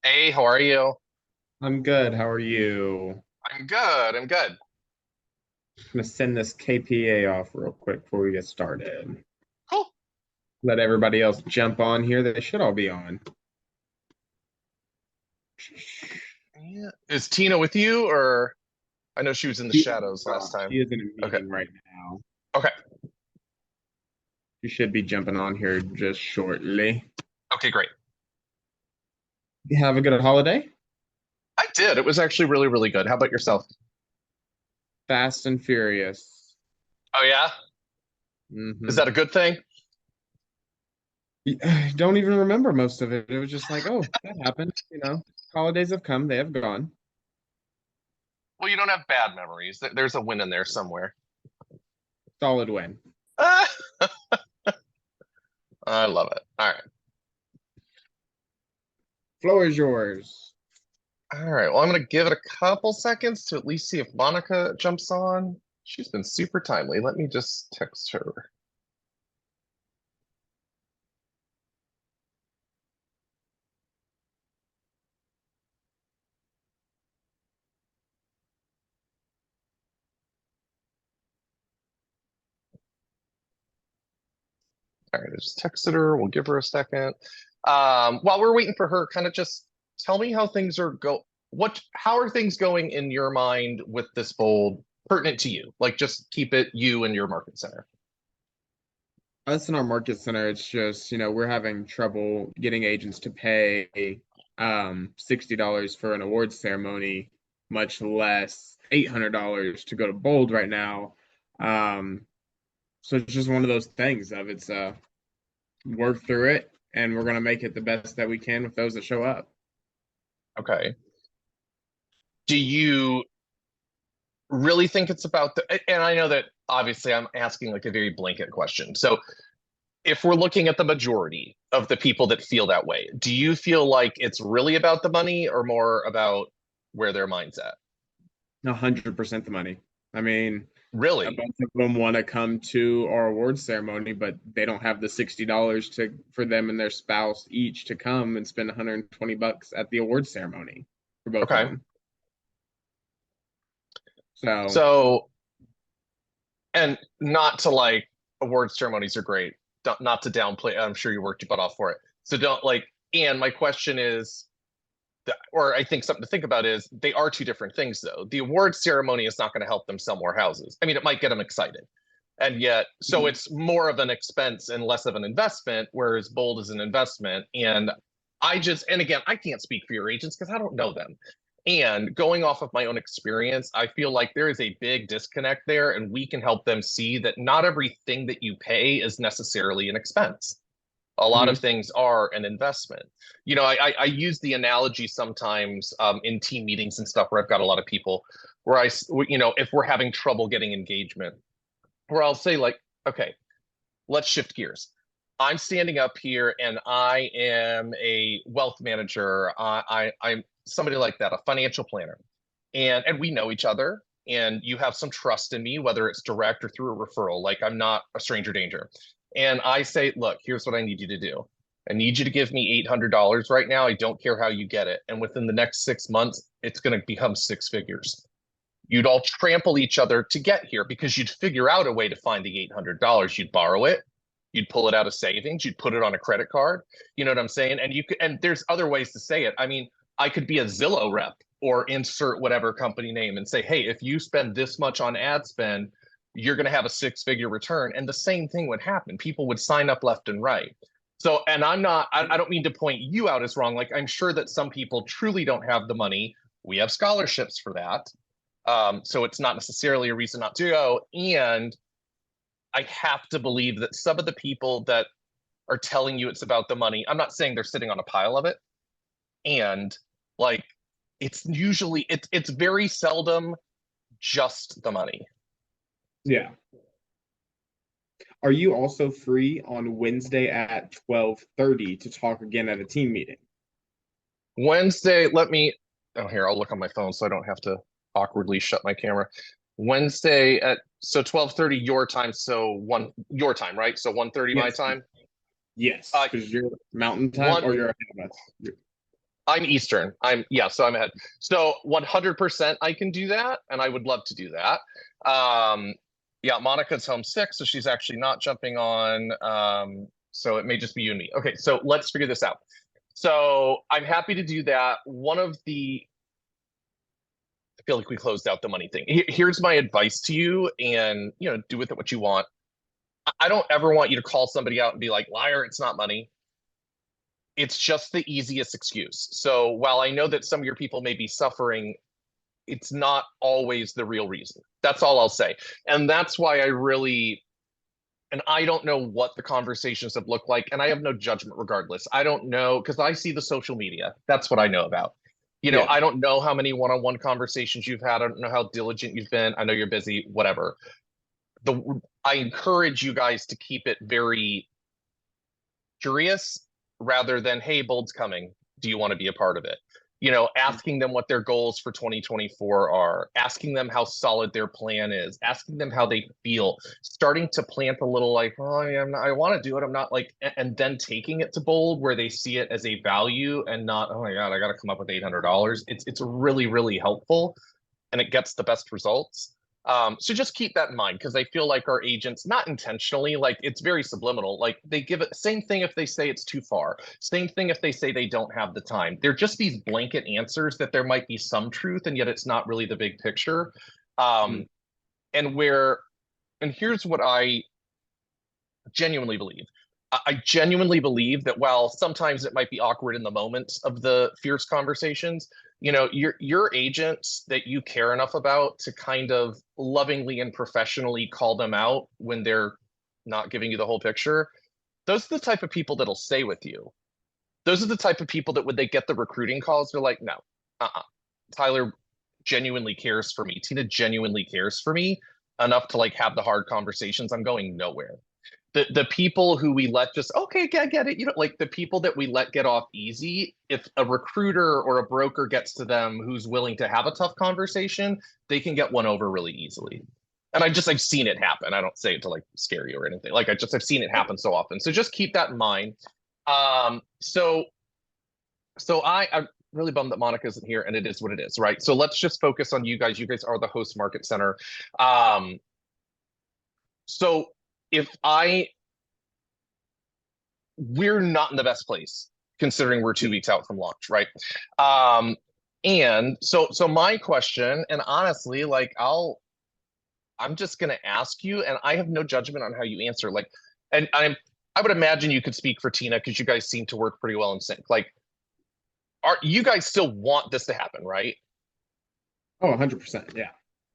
Hey, how are you? I'm good. How are you? I'm good. I'm good. I'm gonna send this KPA off real quick before we get started. Cool. Let everybody else jump on here. They should all be on. Yeah. Is Tina with you, or I know she was in the She is shadows last not. time. She is in a Okay. meeting right now. Okay. She should be jumping on here just shortly. Okay, great. You have a good holiday. I did. It was actually really, really good. How about yourself? Fast and Furious. Oh, yeah? Is Hmm that a good thing? Don't even remember most of it. It was just like, oh, that happened. Holidays have come, they have gone. Well, you don't have bad memories. There's a win in there somewhere. Solid win. Ah, I love it. All right. Floor is yours. All right. Well, I'm going to give it a couple seconds to at least see if Monica jumps on. She's been super timely. Let me just text her. All right, I just texted her. We'll give her a second. While we're waiting for her, kind of just tell me how things are how are things going in your mind with this bold pertinent to you? Like just keep it you and your market center. Us in our market center, it's just, we're having trouble getting agents to pay $60 for an awards ceremony, much less $800 to go to Bold right now. Um, so it's just one of those things of it's work through it and we're gonna make it the best that we can with those that show up. Okay. Do you really think it's about and I know that obviously I'm asking like a very blanket question. So if we're looking at the majority of the people that feel that way, do you feel like it's really about the money or more about where their mind's at? 100% the money. I mean, a Really? bunch of them want to come to our awards ceremony, but they don't have the $60 to for them and their spouse each to come and spend $120 at the awards ceremony for both of Okay. them. So So, and not to like award ceremonies are great, not to downplay. I'm sure you worked your butt off for it. So don't like. And my question is, or I think something to think about is they are two different things though. The award ceremony is not going to help them sell more houses. I mean, it might get them excited, and yet, so it's more of an expense and less of an investment. Whereas Bold is an investment, and and again, I can't speak for your agents because I don't know them. And going off of my own experience, I feel like there is a big disconnect there, and we can help them see that not everything that you pay is necessarily an expense. A lot of mhm. things are an investment. I use the analogy sometimes in team meetings and stuff where I've got a lot of people where if we're having trouble getting engagement, where I'll say like, okay, let's shift gears. I'm standing up here and I am a wealth manager. I'm somebody like that, a financial planner, and we know each other. And you have some trust in me, whether it's direct or through a referral. Like I'm not a stranger danger. And I say, look, here's what I need you to do. I need you to give me $800 right now. I don't care how you get it. And within the next 6 months, it's going to become six figures. You'd all trample each other to get here because you'd figure out a way to find the $800. You'd borrow it, you'd pull it out of savings, you'd put it on a credit card. You know what I'm saying? And there's other ways to say it. I mean, I could be a Zillow rep or insert whatever company name and say, hey, if you spend this much on ad spend, you're going to have a six-figure return. And the same thing would happen. People would sign up left and right. So, and I don't mean to point you out as wrong. Like, I'm sure that some people truly don't have the money. We have scholarships for that. So it's not necessarily a reason not to go. And I have to believe that some of the people that are telling you it's about the money, I'm not saying they're sitting on a pile of it. And like it's very seldom just the money. Yeah. Are you also free on Wednesday at 12:30 to talk again at a team meeting? Wednesday, let me oh here, I'll look on my phone so I don't have to awkwardly shut my camera. Wednesday at so 12:30 your time, so one your time, right? So 1:30 my Yes. time. Yes, Uh, because you're Mountain Time one or you're ahead of us. I'm Eastern. So I'm ahead. So 100% I can do that, and I would love to do that. Yeah, Monica's home sick, so she's actually not jumping on. So it may just be you and me. Okay, so let's figure this out. So I'm happy to do that. I feel like we closed out the money thing. Here's my advice to you, and do with it what you want. I don't ever want you to call somebody out and be like, liar, it's not money. It's just the easiest excuse. So while I know that some of your people may be suffering, it's not always the real reason. That's all I'll say. And that's why and I don't know what the conversations have looked like, and I have no judgment regardless. I don't know because I see the social media. That's what I know about. Yeah. I don't know how many one-on-one conversations you've had. I don't know how diligent you've been. I know you're busy, whatever. I encourage you guys to keep it very curious rather than, hey, Bold's coming. Do you want to be a part of it? Asking them what their goals for 2024 are, asking them how solid their plan is, asking them how they feel, starting to plant a little like, oh, yeah, I want to do it. I'm not like, and then taking it to Bold where they see it as a value and not, oh my God, I got to come up with $800. It's really, really helpful and it gets the best results. So just keep that in mind because I feel like our agents, not intentionally, like it's very subliminal. Like they give it same thing if they say it's too far, same thing if they say they don't have the time. They're just these blanket answers that there might be some truth and yet it's not really the big picture. Mm. Um, and where, and here's what I genuinely believe. I genuinely believe that while sometimes it might be awkward in the moment of the fierce conversations, your agents that you care enough about to kind of lovingly and professionally call them out when they're not giving you the whole picture, those are the type of people that'll stay with you. Those are the type of people that when they get the recruiting calls, they're like, no, Tyler genuinely cares for me. Tina genuinely cares for me enough to like have the hard conversations. I'm going nowhere. The people who we let just okay, get it, like the people that we let get off easy, if a recruiter or a broker gets to them who's willing to have a tough conversation, they can get one over really easily. And I've seen it happen. I don't say it to like scare you or anything. Like I've seen it happen so often. So just keep that in mind. I'm really bummed that Monica isn't here, and it is what it is, right? So let's just focus on you guys. You guys are the host market center. Um, so if I we're not in the best place considering we're 2 weeks out from launch, right? And so my question, and honestly, like I'm just gonna ask you, and I have no judgment on how you answer. Like, and I would imagine you could speak for Tina because you guys seem to work pretty well in sync. Like, are you guys still want this to happen, right? Oh, 100%. Yeah.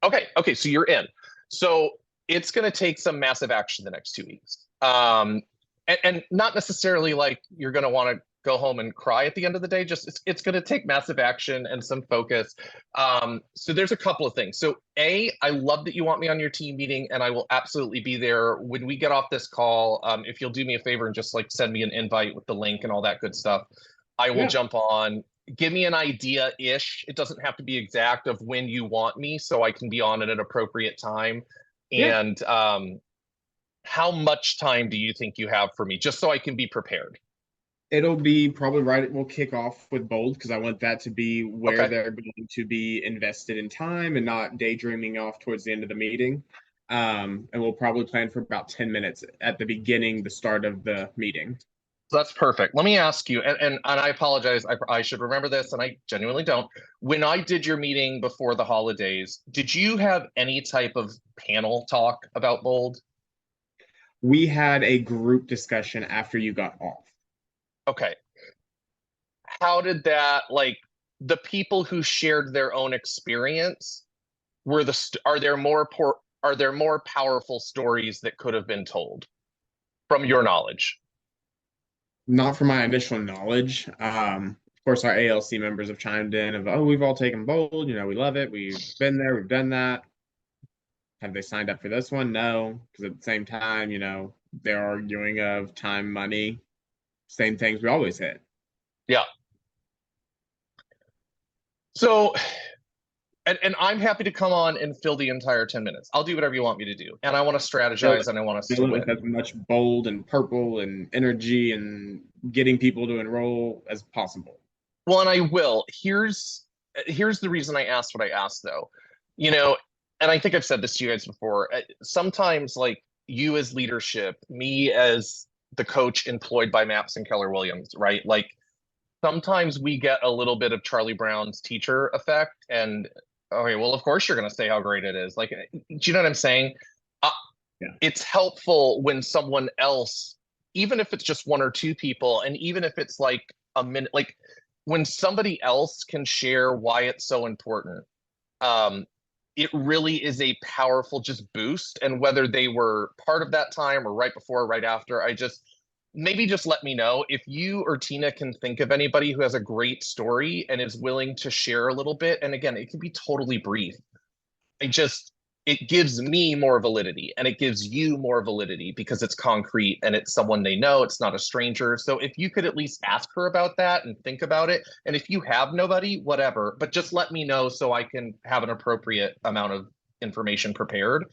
Okay, so you're in. So it's going to take some massive action the next 2 weeks. And not necessarily like you're going to want to go home and cry at the end of the day. Just it's going to take massive action and some focus. So there's a couple of things. So I love that you want me on your team meeting, and I will absolutely be there when we get off this call. If you'll do me a favor and just like send me an invite with the link and all that good stuff, I will Yeah. jump on. Give me an idea-ish. It doesn't have to be exact of when you want me, so I can be on at an appropriate time. Yeah. And how much time do you think you have for me, just so I can be prepared? It'll be probably right. We'll kick off with Bold because I want that to be where Okay. they're going to be invested in time and not daydreaming off towards the end of the meeting. And we'll probably plan for about 10 minutes at the beginning, the start of the meeting. So that's perfect. Let me ask you, and I apologize, I should remember this, and I genuinely don't. When I did your meeting before the holidays, did you have any type of panel talk about Bold? We had a group discussion after you got off. Okay. How did that, like, the people who shared their own experience, are there more powerful stories that could have been told from your knowledge? Not from my initial knowledge. Of course, our ALC members have chimed in of, oh, we've all taken Bold. We love it. We've been there. We've done that. Have they signed up for this one? No, because at the same time, they're arguing of time, money, same things we always hit. Yeah. So and I'm happy to come on and fill the entire 10 minutes. I'll do whatever you want me to do. And I want to Fill strategize it, and I want us to fill it with win. as much bold and purple and energy and getting people to enroll as possible. Well, and I will. Here's the reason I asked what I asked though. You know, and I think I've said this to you guys before. Sometimes like you as leadership, me as the coach employed by Maps and Keller Williams, right? Like sometimes we get a little bit of Charlie Brown's teacher effect and okay, well, of course you're going to say how great it is. Like, do you know what I'm saying? Uh, Yeah. it's helpful when someone else, even if it's just one or two people, and even if it's like a minute, like when somebody else can share why it's so important, um, it really is a powerful just boost. And whether they were part of that time or right before, or right after, I just maybe just let me know if you or Tina can think of anybody who has a great story and is willing to share a little bit. And again, it can be totally brief. I just it gives me more validity and it gives you more validity because it's concrete and it's someone they know, it's not a stranger. So if you could at least ask her about that and think about it, and if you have nobody, whatever, but just let me know so I can have an appropriate amount of information prepared.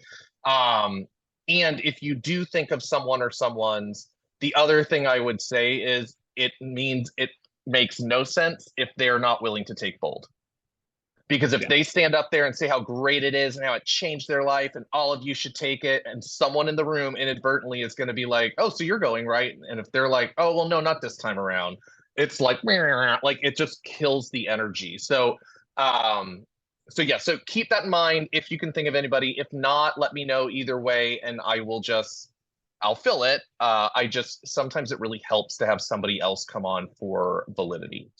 Um, and if you do think of someone or someone's, the other thing I would say is it means it makes no sense if they're not willing to take bold. Because if Yeah. they stand up there and say how great it is and how it changed their life and all of you should take it, and someone in the room inadvertently is going to be like, oh, so you're going, right? And if they're like, oh, well, no, not this time around, it's like it just kills the energy. Um, so yeah, so keep that in mind if you can think of anybody. If not, let me know either way, and I'll fill it. I just sometimes it really helps to have somebody else come on for validity.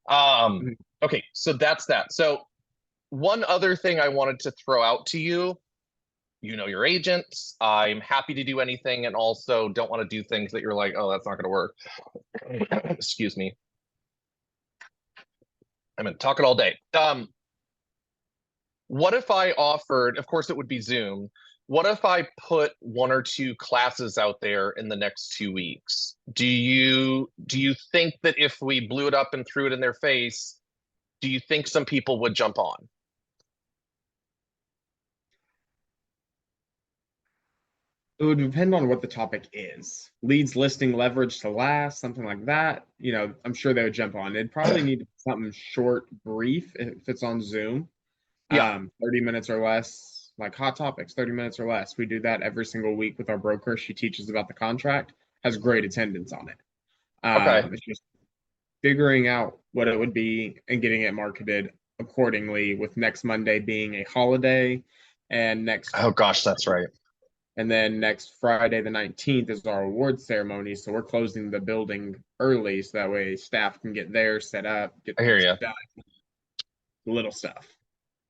Um, Mhm. okay, so that's that. So one other thing I wanted to throw out to you, you know your agents. I'm happy to do anything and also don't want to do things that you're like, oh, that's not going to work. Excuse me. I've been talking all day. What if I offered, of course it would be Zoom. What if I put one or two classes out there in the next 2 weeks? Do you think that if we blew it up and threw it in their face, do you think some people would jump on? It would depend on what the topic is. Leads, listing, leverage to last, something like that. I'm sure they would jump on. It'd probably need to be something short, brief if it's on Zoom. Yeah. 30 minutes or less, like hot topics, 30 minutes or less. We do that every single week with our broker. She teaches about the contract, has great attendance on it. Okay. It's just figuring out what it would be and getting it marketed accordingly, with next Monday being a holiday and Oh gosh, that's right. next Friday the 19th is our award ceremony. So we're closing the building early so that way staff can get there, set up, get I hear things you. done, little stuff.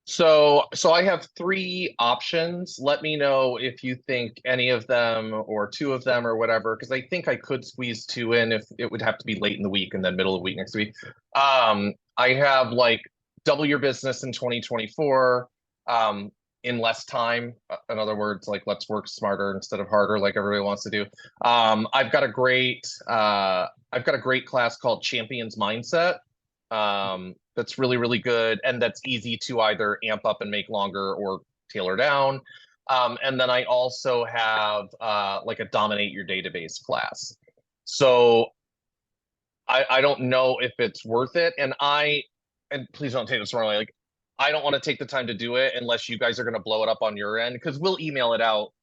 So I have three options. Let me know if you think any of them or two of them or whatever, because I think I could squeeze two in if it would have to be late in the week and then middle of the week next week. I have like double your business in 2024, in less time. In other words, like let's work smarter instead of harder, like everybody wants to do. I've got a great class called Champions Mindset, that's really, really good and that's easy to either amp up and make longer or tailor down. And then I also have like a dominate your database class. So I don't know if it's worth it. And please don't take this wrongly, like I don't want to take the time to do it unless you guys are going to blow it up on your end because we'll email it out.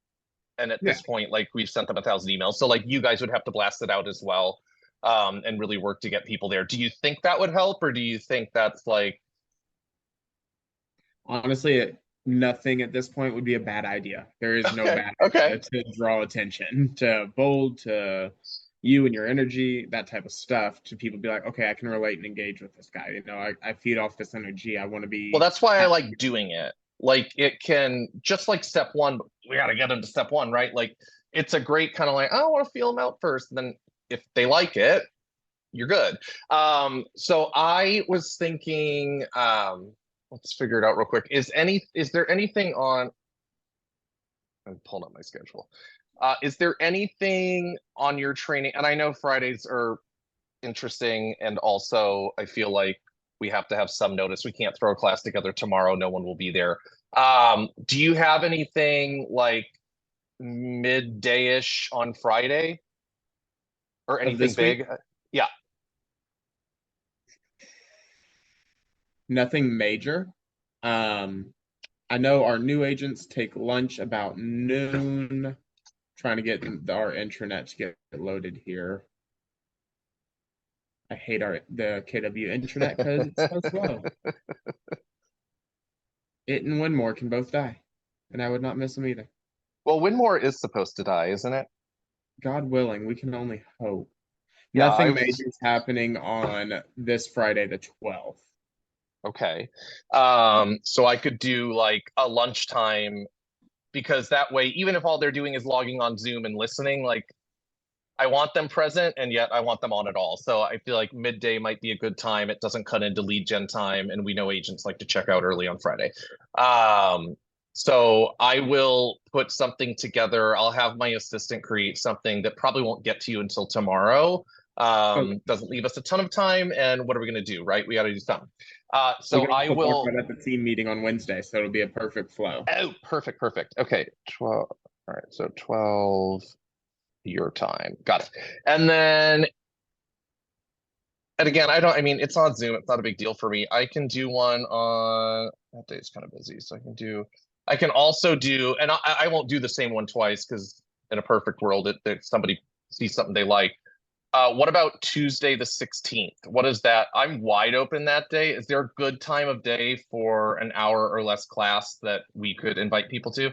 And at Yeah. this point, like we've sent them 1,000 emails. So like you guys would have to blast it out as well, and really work to get people there. Do you think that would help, or do you think that's like, Honestly, nothing at this point would be a bad idea. There is no okay, bad okay. idea to draw attention to bold, to you and your energy, that type of stuff, to people be like, okay, I can relate and engage with this guy. I feed off this energy. I want to Well, be that's why I happy. like doing it. Like it can just like step one, we got to get them to step one, right? Like it's a great kind of like, I want to feel them out first. And then if they like it, you're good. So I was thinking, let's figure it out real quick. Is there anything on, I'm pulling up my schedule. Is there anything on your training? And I know Fridays are interesting, and also I feel like we have to have some notice. We can't throw a class together tomorrow. No one will be there. Do you have anything like midday-ish on Friday or Of anything this week, big? Yeah. nothing major. Um, I know our new agents take lunch about noon. Trying to get our intranet to get loaded here. I hate the KW intranet because it's so slow. It and Winmore can both die, and I would not miss them either. Well, Winmore is supposed to die, isn't it? God willing, we can only hope. Yeah, I Nothing was major is happening on this Friday, the 12th. okay. So I could do like a lunchtime because that way, even if all they're doing is logging on Zoom and listening, like I want them present and yet I want them on it all. So I feel like midday might be a good time. It doesn't cut into lead gen time, and we know agents like to check out early on Friday. Um, so I will put something together. I'll have my assistant create something that probably won't get to you until tomorrow. Okay. Doesn't leave us a ton of time. And what are we going to do, right? We got to do something. We So can I also talk will. about it at the team meeting on Wednesday, so it'll be a perfect flow. Oh, perfect, perfect. Okay, 12. All right, so 12 your time. Got it. And then and again, I mean, it's on Zoom. It's not a big deal for me. I can do one on that day's kind of busy. So I can also do, and I won't do the same one twice because in a perfect world, if somebody sees something they like. What about Tuesday the 16th? What is that? I'm wide open that day. Is there a good time of day for an hour or less class that we could invite people to?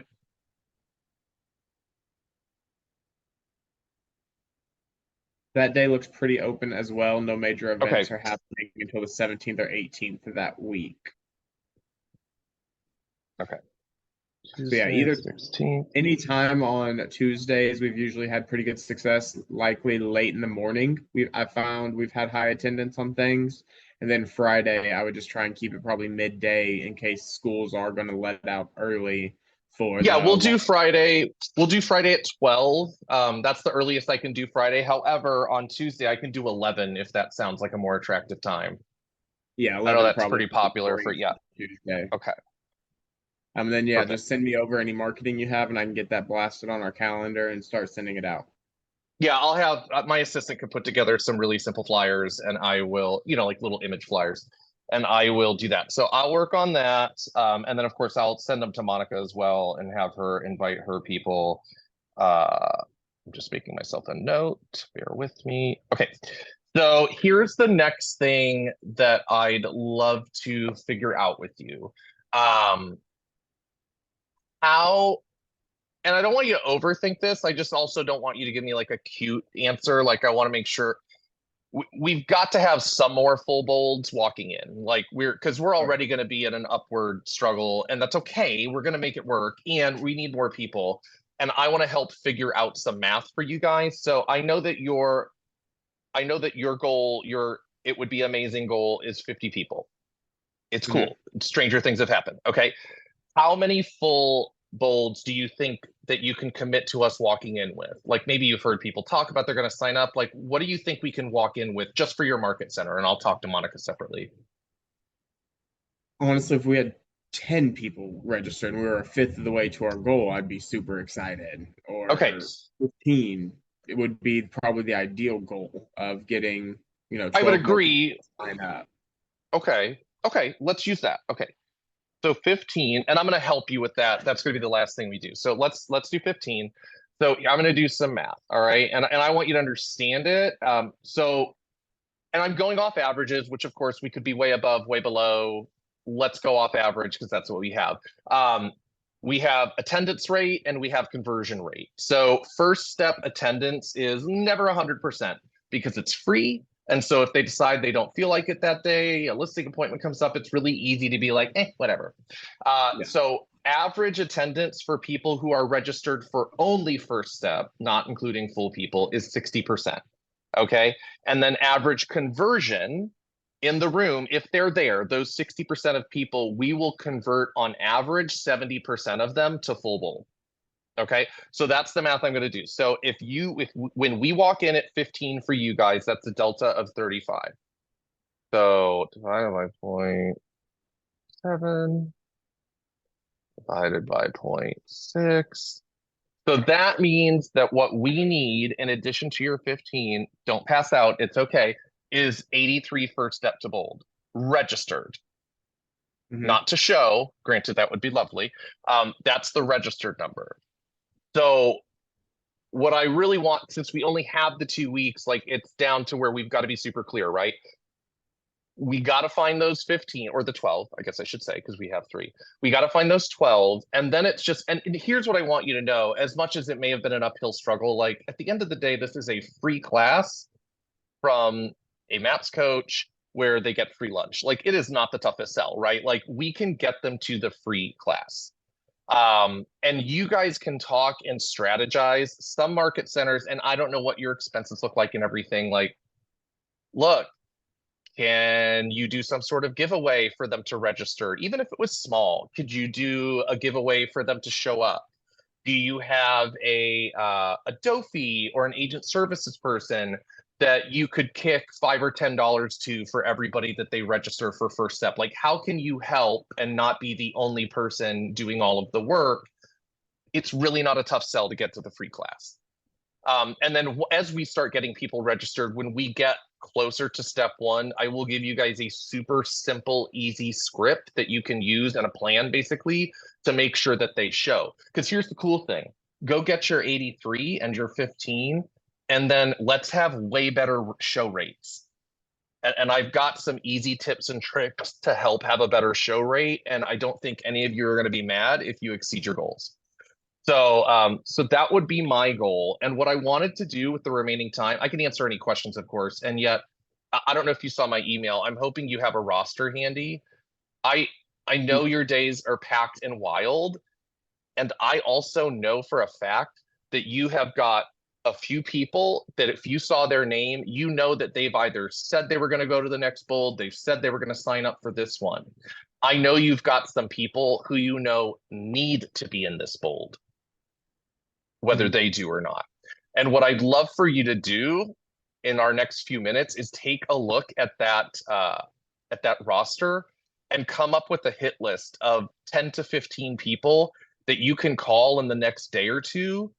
That day looks pretty open as well. No major Okay. events are happening until the 17th or 18th of that week. Okay. So yeah, Tuesday, either 16th. anytime on Tuesdays, we've usually had pretty good success. Likely late in the morning, I found we've had high attendance on things. And then Friday, I would just try and keep it probably midday in case schools are going to let out early for Yeah, the. we'll do Friday. We'll do Friday at 12. That's the earliest I can do Friday. However, on Tuesday I can do 11 if that sounds like a more attractive time. Yeah, I know 11 that's probably pretty popular for, boring yeah. Tuesday. Okay, Then yeah, perfect. just send me over any marketing you have, and I can get that blasted on our calendar and start sending it out. Yeah, I'll have my assistant can put together some really simple flyers and I will, like little image flyers, and I will do that. So I'll work on that. And then of course I'll send them to Monica as well and have her invite her people. I'm just making myself a note. Bear with me. Okay. So here's the next thing that I'd love to figure out with you. Um, how and I don't want you to overthink this. I just also don't want you to give me like a cute answer. Like I want to make sure we've got to have some more full bolds walking in. Like because we're already going to be in an upward struggle, and that's okay. We're going to make it work, and we need more people. And I want to help figure out some math for you guys. So I know that your goal, it would be amazing goal is 50 people. It's Mhm. cool. Stranger things have happened. Okay. How many full bolds do you think that you can commit to us walking in with? Like maybe you've heard people talk about they're going to sign up. Like, what do you think we can walk in with just for your market center? And I'll talk to Monica separately. Honestly, if we had 10 people registered and we were a fifth of the way to our goal, I'd be super excited. Okay. Or 15, it would be probably the ideal goal of getting, I would 12 more people agree. to sign up. Okay. Okay. Let's use that. Okay. So 15, and I'm going to help you with that. That's going to be the last thing we do. So let's do 15. So I'm going to do some math. All right. And I want you to understand it. And I'm going off averages, which of course we could be way above, way below. Let's go off average because that's what we have. We have attendance rate and we have conversion rate. So first step attendance is never 100% because it's free. And so if they decide they don't feel like it that day, a listing appointment comes up, it's really easy to be like, whatever. Yeah. So average attendance for people who are registered for only first step, not including full people, is 60%. Okay. And then average conversion in the room, if they're there, those 60% of people, we will convert on average 70% of them to full bowl. Okay. So that's the math I'm going to do. So if when we walk in at 15 for you guys, that's a delta of 35. So divided by 0.7 divided by 0.6. So that means that what we need, in addition to your 15, don't pass out, it's okay, is 83 first step to bold, registered, Hmm. not to show. Granted, that would be lovely. That's the registered number. So what I really want, since we only have the 2 weeks, like it's down to where we've got to be super clear, right? We got to find those 15 or the 12, I guess I should say, because we have three. We got to find those 12. And then it's just, and here's what I want you to know, as much as it may have been an uphill struggle, like at the end of the day, this is a free class from a MAPS coach where they get free lunch. Like it is not the toughest sell, right? Like we can get them to the free class. And you guys can talk and strategize. Some market centers, and I don't know what your expenses look like and everything. Like, look, can you do some sort of giveaway for them to register, even if it was small? Could you do a giveaway for them to show up? Do you have a Dofi or an agent services person that you could kick $5 or $10 to for everybody that they register for first step? Like, how can you help and not be the only person doing all of the work? It's really not a tough sell to get to the free class. And then as we start getting people registered, when we get closer to step one, I will give you guys a super simple, easy script that you can use and a plan basically to make sure that they show. Because here's the cool thing, go get your 83 and your 15, and then let's have way better show rates. And I've got some easy tips and tricks to help have a better show rate. And I don't think any of you are going to be mad if you exceed your goals. So that would be my goal. And what I wanted to do with the remaining time, I can answer any questions, of course. And yet, I don't know if you saw my email. I'm hoping you have a roster handy. I I know your days are packed and wild, and I also know for a fact that you have got a few people that if you saw their name, you know that they've either said they were going to go to the next bowl, they've said they were going to sign up for this one. I know you've got some people who you know need to be in this bowl, whether Hmm. they do or not. And what I'd love for you to do in our next few minutes is take a look at that roster and come up with a hit list of 10 to 15 people that you can call in the next day or two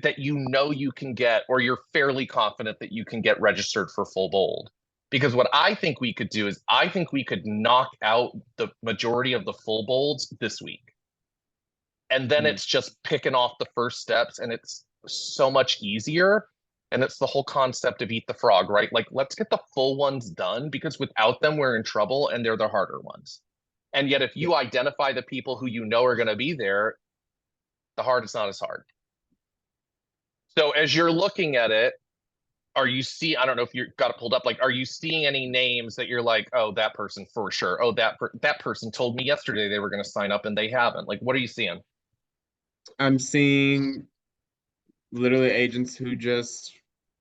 that you know you can get, or you're fairly confident that you can get registered for full bold. Because what I think we could do is I think we could knock out the majority of the full bolds this week. And then Hmm. it's just picking off the first steps, and it's so much easier. And it's the whole concept of eat the frog, right? Like, let's get the full ones done because without them, we're in trouble and they're the harder ones. And yet, if Yeah. you identify the people who you know are going to be there, the hard is not as hard. So, as you're looking at it, are you see? I don't know if you've got it pulled up. Like, are you seeing any names that you're like, oh, that person for sure. Oh, that person told me yesterday they were going to sign up and they haven't. Like, what are you seeing? I'm seeing literally agents who just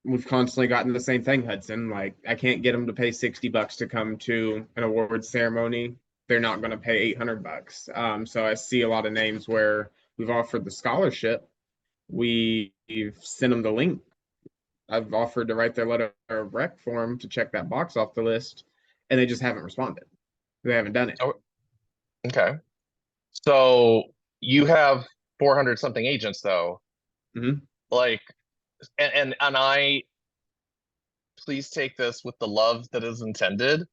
we've constantly gotten the same thing, Hudson. Like I can't get them to pay $60 to come to an awards ceremony. They're not going to pay $800. So I see a lot of names where we've offered the scholarship. We've sent them the link. I've offered to write their letter of rec for them to check that box off the list, and they just haven't responded. They haven't done it. Oh, okay. So you have 400 something agents though. Hmm. Like and I please take this with the love that is intended.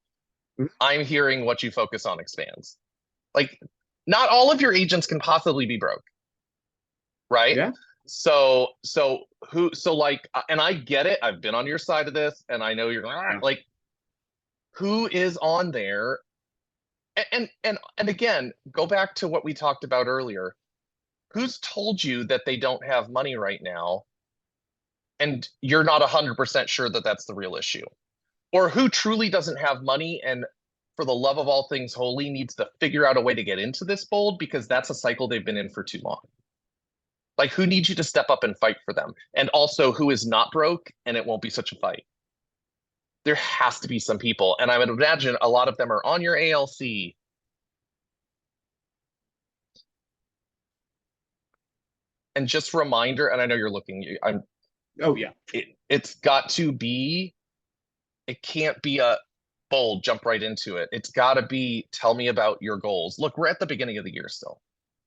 I'm hearing what you focus on expands. Like not all of your agents can possibly be broke, right? Yeah. So like and I get it. I've been on your side of this and I know you're Yeah. like who is on there and again, go back to what we talked about earlier. Who's told you that they don't have money right now and you're not 100% sure that that's the real issue? Or who truly doesn't have money and for the love of all things holy needs to figure out a way to get into this fold because that's a cycle they've been in for too long? Like who needs you to step up and fight for them? And also who is not broke and it won't be such a fight? There has to be some people. And I would imagine a lot of them are on your ALC. And just reminder, and I know you're looking, Oh yeah. it's got to be, it can't be a bold, jump right into it. It's got to be, tell me about your goals. Look, we're at the beginning of the year still.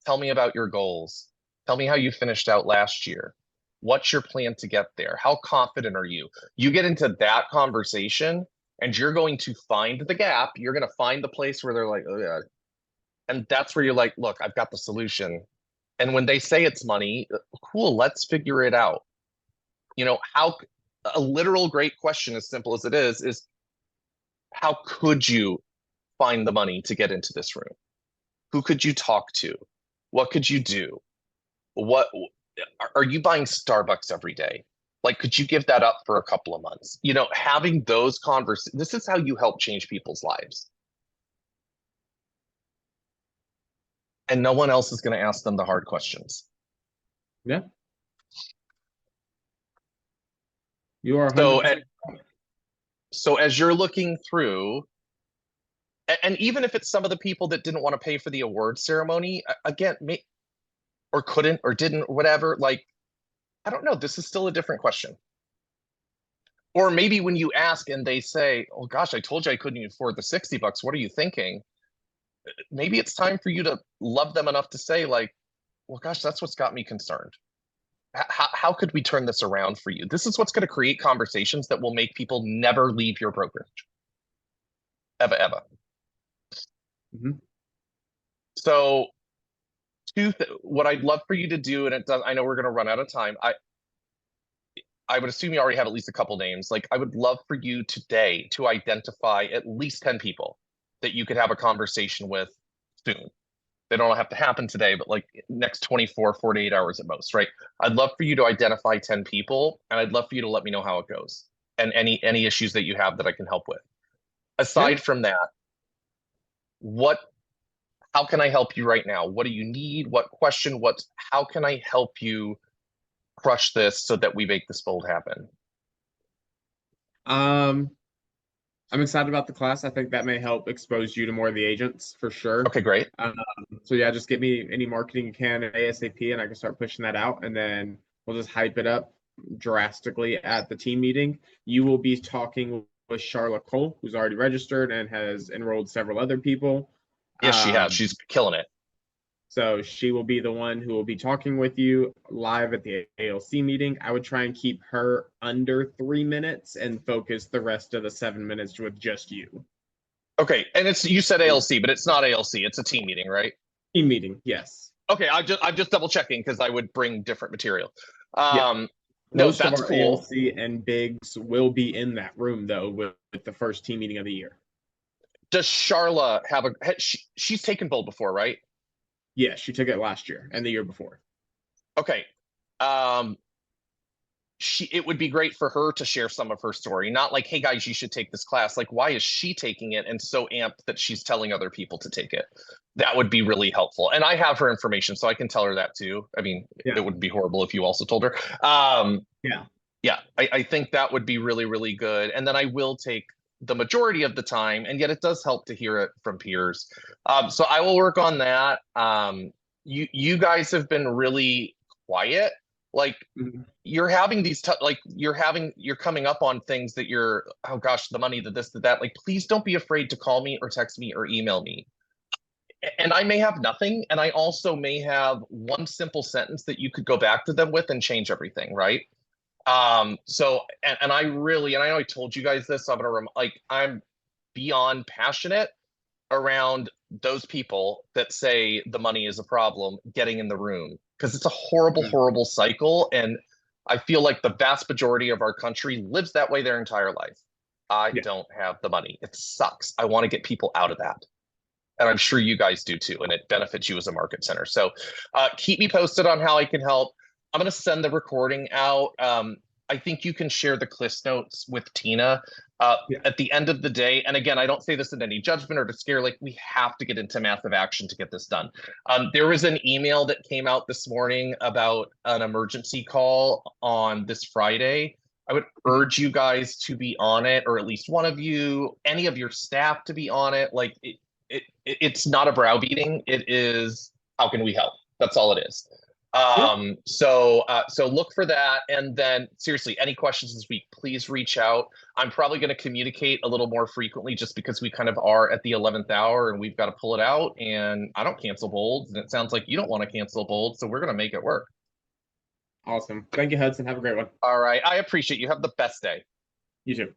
Tell me about your goals. Tell me how you finished out last year. What's your plan to get there? How confident are you? You get into that conversation and you're going to find the gap. You're going to find the place where they're like, oh, yeah. And that's where you're like, look, I've got the solution. And when they say it's money, cool, let's figure it out. How a literal great question, as simple as it is how could you find the money to get into this room? Who could you talk to? What could you do? What are you buying Starbucks every day? Like, could you give that up for a couple of months? Having those conversations, this is how you help change people's lives. And no one else is going to ask them the hard questions. Yeah. You are So, 100%. so as you're looking through, and even if it's some of the people that didn't want to pay for the award ceremony, again, or couldn't or didn't, or whatever, like, I don't know, this is still a different question. Or maybe when you ask and they say, oh gosh, I told you I couldn't afford the $60. What are you thinking? Maybe it's time for you to love them enough to say, like, well, gosh, that's what's got me concerned. How could we turn this around for you? This is what's going to create conversations that will make people never leave your brokerage. Ever, ever. Mhm. So what I'd love for you to do, and I know we're going to run out of time. I would assume you already have at least a couple names. Like, I would love for you today to identify at least 10 people that you could have a conversation with soon. They don't have to happen today, but like next 24, 48 hours at most, right? I'd love for you to identify 10 people, and I'd love for you to let me know how it goes and any issues that you have that I can help with. Yeah. Aside from that, how can I help you right now? What do you need? How can I help you crush this so that we make this bold happen? Um, I'm excited about the class. I think that may help expose you to more of the agents for sure. Okay, great. So yeah, just get me any marketing you can at ASAP, and I can start pushing that out, and then we'll just hype it up drastically at the team meeting. You will be talking with Charlotte Cole, who's already registered and has enrolled several other people. Yes, she has. Um, She's killing it. so she will be the one who will be talking with you live at the ALC meeting. I would try and keep her under 3 minutes and focus the rest of the 7 minutes with just you. Okay, and you said ALC, but it's not ALC. It's a team meeting, right? Team meeting, yes. Okay, I'm just double checking because I would bring different material. Yeah. No, Most of that's our cool. ALC and bigs will be in that room though with the first team meeting of the year. Does Charla have she's taken bold before, right? Yeah, she took it last year and the year before. Okay. Um, it would be great for her to share some of her story, not like, hey guys, you should take this class. Like, why is she taking it and so amped that she's telling other people to take it? That would be really helpful. And I have her information, so I can tell her that too. I mean, Yeah. it would be horrible if you also told her. Yeah. Yeah, I think that would be really, really good. And then I will take the majority of the time, and yet it does help to hear it from peers. So I will work on that. You guys have been really quiet. Like, Mhm. you're having these like you're coming up on things that you're, oh gosh, the money, the this, the that. Like, please don't be afraid to call me or text me or email me. And I may have nothing, and I also may have one simple sentence that you could go back to them with and change everything, right? So and I really, and I know I told you guys this, so I'm gonna I'm beyond passionate around those people that say the money is a problem getting in the room, because it's a horrible, Yeah. horrible cycle. And I feel like the vast majority of our country lives that way their entire life. I Yeah. don't have the money. It sucks. I want to get people out of that. And I'm sure you guys do too. And it benefits you as a market center. So keep me posted on how I can help. I'm going to send the recording out. I think you can share the Cliff Notes with Tina Yeah. at the end of the day. And again, I don't say this in any judgment or to scare, like, we have to get into massive action to get this done. There was an email that came out this morning about an emergency call on this Friday. I would urge you guys to be on it, or at least one of you, any of your staff to be on it. Like, it's not a browbeating. It is, how can we help? That's all it is. Yeah, So look for that. And then seriously, any questions this week, please reach out. I'm probably going to communicate a little more frequently just because we kind of are at the 11th hour and we've got to pull it out. And I don't cancel bolds. And it sounds like you don't want to cancel bolds. So we're going to make it work. awesome. Thank you, Hudson. Have a great one. All right. I appreciate you. Have the best day. You too.